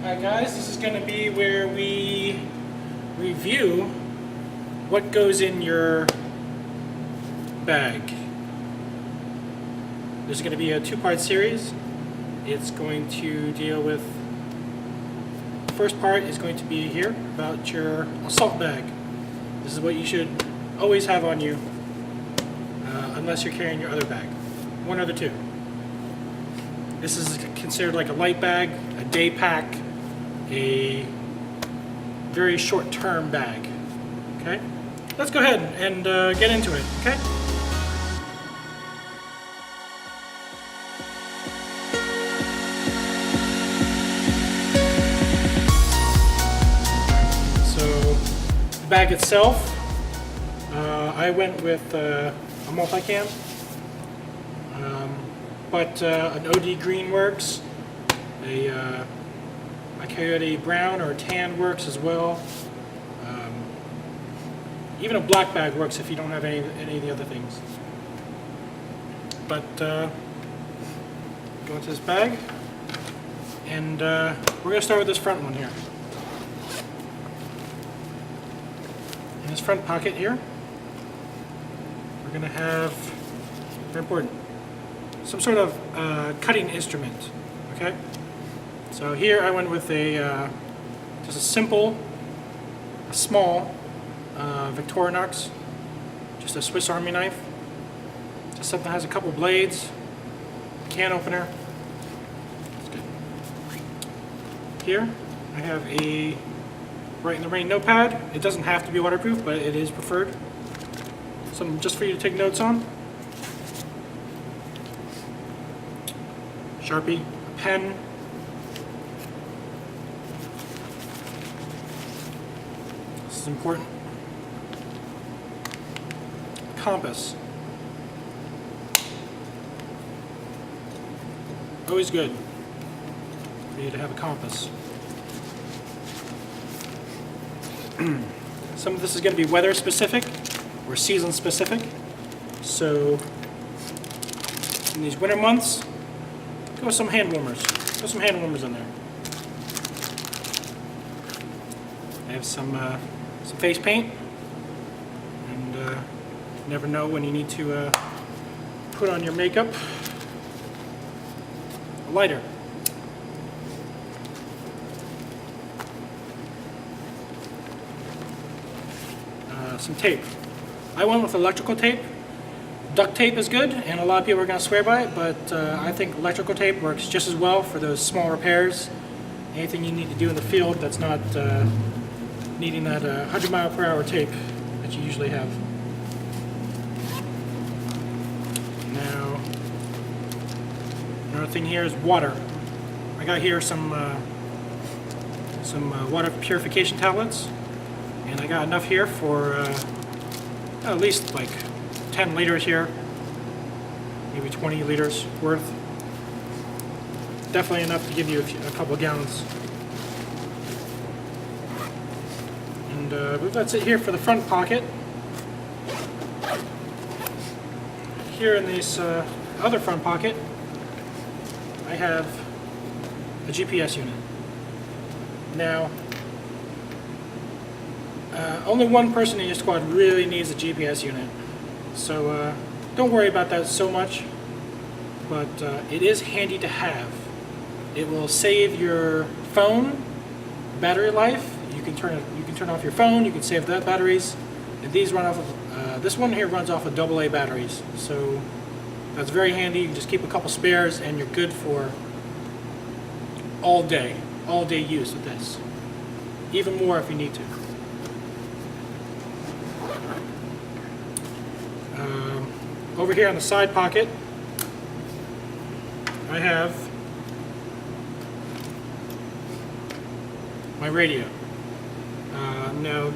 Alright guys, this is going to be where we review what goes in your bag. There's going to be a two-part series. It's going to deal with, the first part is going to be here about your assault bag. This is what you should always have on you unless you're carrying your other bag. One or the two. This is considered like a light bag, a day pack, a very short-term bag. Okay? Let's go ahead and get into it, okay? So, the bag itself, I went with a multicam, but an OD green works. I carried a brown or a tan works as well. Even a black bag works if you don't have any of the other things. But go into this bag, and we're going to start with this front one here. In this front pocket here, we're going to have, very important, some sort of cutting instrument. Okay. So here I went with just a simple, small Victorinox, just a Swiss Army knife, just something that has a couple blades, can opener. That's good. Here I have a Right in the Rain notepad. It doesn't have to be waterproof, but it is preferred. Something just for you to take notes on. Sharpie, a pen. This is important. Compass. Always good for you to have a compass. Some of this is going to be weather specific or season specific. So in these winter months, go with some hand warmers. Put some hand warmers in there. I have some face paint, and you never know when you need to put on your makeup. A lighter. Some tape. I went with electrical tape. Duct tape is good, and a lot of people are going to swear by it, but I think electrical tape works just as well for those small repairs. Anything you need to do in the field that's not needing that 100-mile-per-hour tape that you usually have. Now, another thing here is water. I got here some water purification tablets, and I got enough here for at least like 10 liters here, maybe 20 liters worth. Definitely enough to give you a couple gallons. And that's it here for the front pocket. Here in this other front pocket, I have a GPS unit. Now, only one person in your squad really needs a GPS unit, so don't worry about that so much, but it is handy to have. It will save your phone battery life. You can turn off your phone. You can save that batteries. And these run off of this one here runs off of AA batteries, so that's very handy. You can just keep a couple spares, and you're good for all day use with this. Even more if you need to. Over here on the side pocket, I have my radio. Now,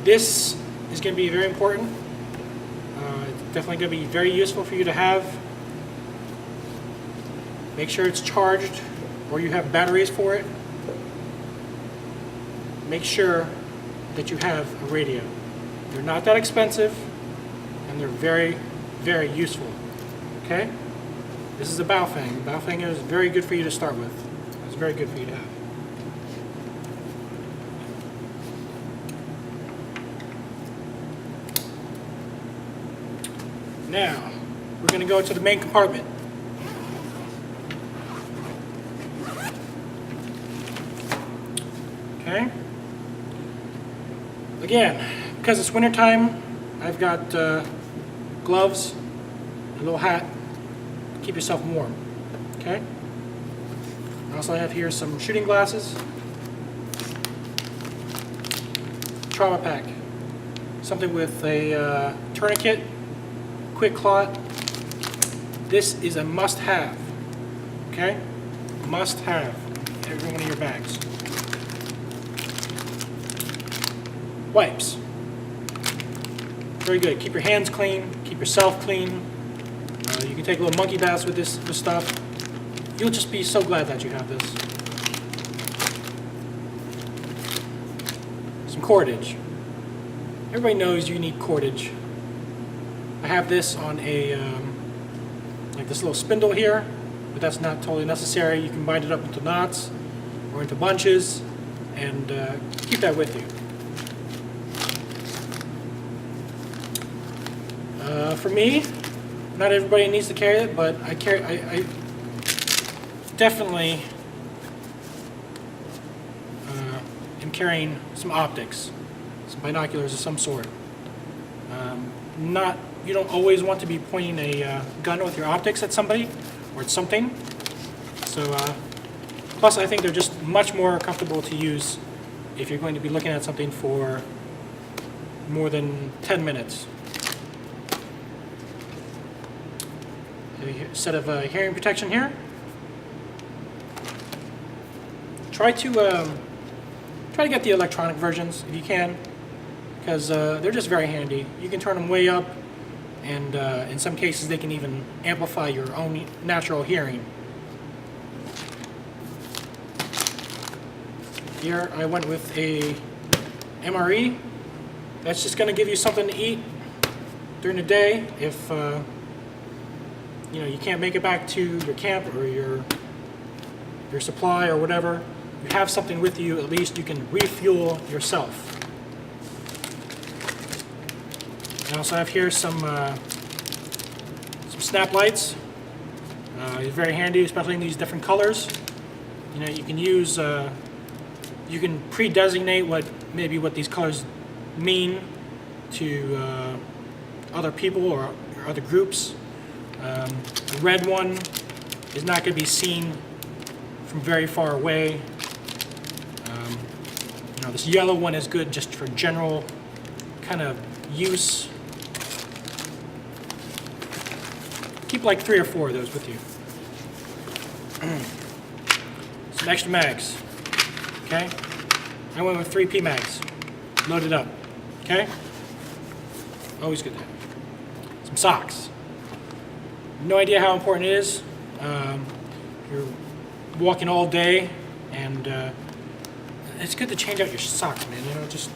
this is going to be very important. It's definitely going to be very useful for you to have. Make sure it's charged, or you have batteries for it. Make sure that you have a radio. They're not that expensive, and they're very, very useful. Okay? This is a Baofeng. Baofeng is very good for you to start with. It's very good for you to have. Now, we're going to go to the main compartment. Okay. Again, because it's wintertime, I've got gloves, a little hat, to keep yourself warm. Okay. I also have here some shooting glasses, trauma pack, something with a tourniquet, quick clot. This is a must-have. Okay, must-have. Every one of your bags. Wipes. Very good. Keep your hands clean. Keep yourself clean. You can take a little monkey baths with this stuff. You'll just be so glad that you have this. Some cordage. Everybody knows you need cordage. I have this on a like this little spindle here, but that's not totally necessary. You can bind it up into knots or into bunches and keep that with you. For me, not everybody needs to carry it, but I definitely am carrying some optics, some binoculars of some sort. You don't always want to be pointing a gun with your optics at somebody or at something. So, plus I think they're just much more comfortable to use if you're going to be looking at something for more than 10 minutes. A set of hearing protection here. Try to get the electronic versions if you can, because they're just very handy. You can turn them way up, and in some cases they can even amplify your own natural hearing. Here I went with a MRE. That's just going to give you something to eat during the day if you can't make it back to your camp or your supply or whatever. You have something with you, at least you can refuel yourself. I also have here some snap lights. It's very handy, especially in these different colors. You can use, you can pre-designate what these colors mean to other people or other groups. The red one is not going to be seen from very far away. This yellow one is good just for general kind of use. Keep like 3 or 4 of those with you. Some extra mags. Okay? I went with 3 PMags. Loaded up. Okay? Always good to have. Some socks. No idea how important it is. You're walking all day, and it's good to change out your socks, man. Just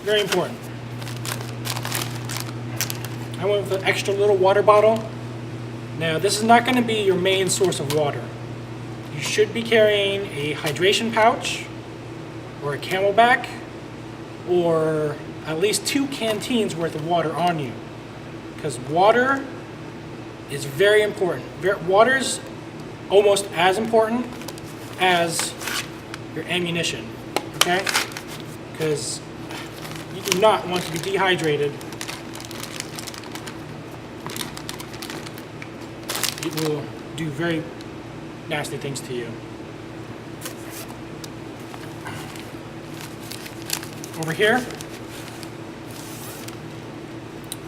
very important. I went with an extra little water bottle. Now, this is not going to be your main source of water. You should be carrying a hydration pouch or a Camelback or at least 2 canteens worth of water on you, because water is very important. Water's almost as important as your ammunition, okay? Because you do not want to be dehydrated. It will do very nasty things to you. Over here,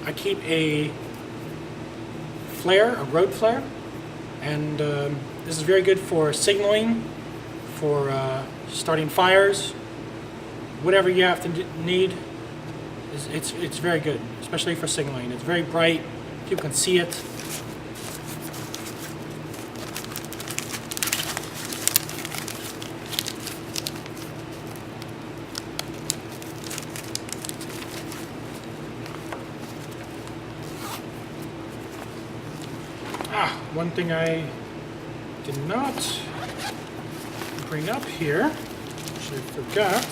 I keep a flare, a road flare, and this is very good for signaling, for starting fires, whatever you have to need. It's very good, especially for signaling. It's very bright, people can see it. One thing I did not bring up here, which I forgot,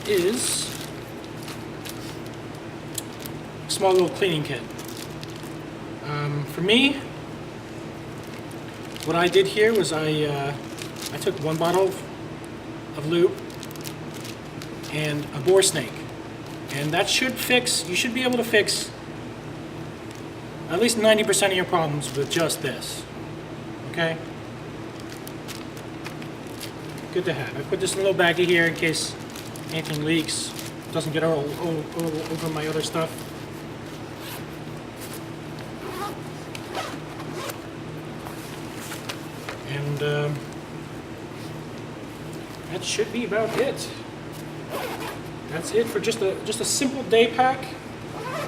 is small little cleaning kit. For me, what I did here was I took 1 bottle of lube and a boar snake, and that should fix. You should be able to fix at least 90% of your problems with just this. Okay. Good to have. I put this in a little baggie here in case anything leaks, doesn't get all over my other stuff. And that should be about it. That's it for just a simple day pack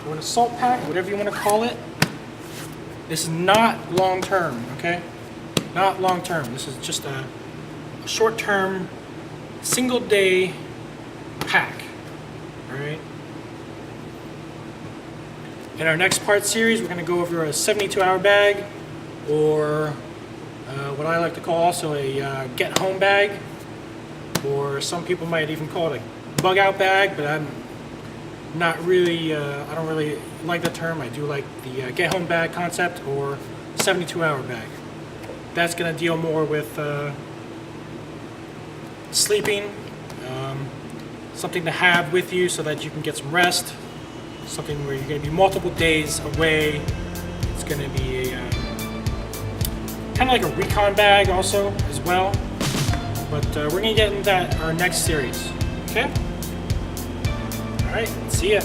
or an assault pack, whatever you want to call it. This is not long term, okay? Not long term. This is just a short term, single day pack. All right. In our next part series, we're going to go over a 72-hour bag, or what I like to call also a get home bag, or some people might even call it a bug out bag, but I'm not really, I don't really like the term. I do like the get home bag concept, or 72-hour bag. That's going to deal more with sleeping, something to have with you so that you can get some rest, something where you're going to be multiple days away. It's going to be a kind of like a recon bag also as well, but we're going to get into that our next series. Okay? All right, see ya.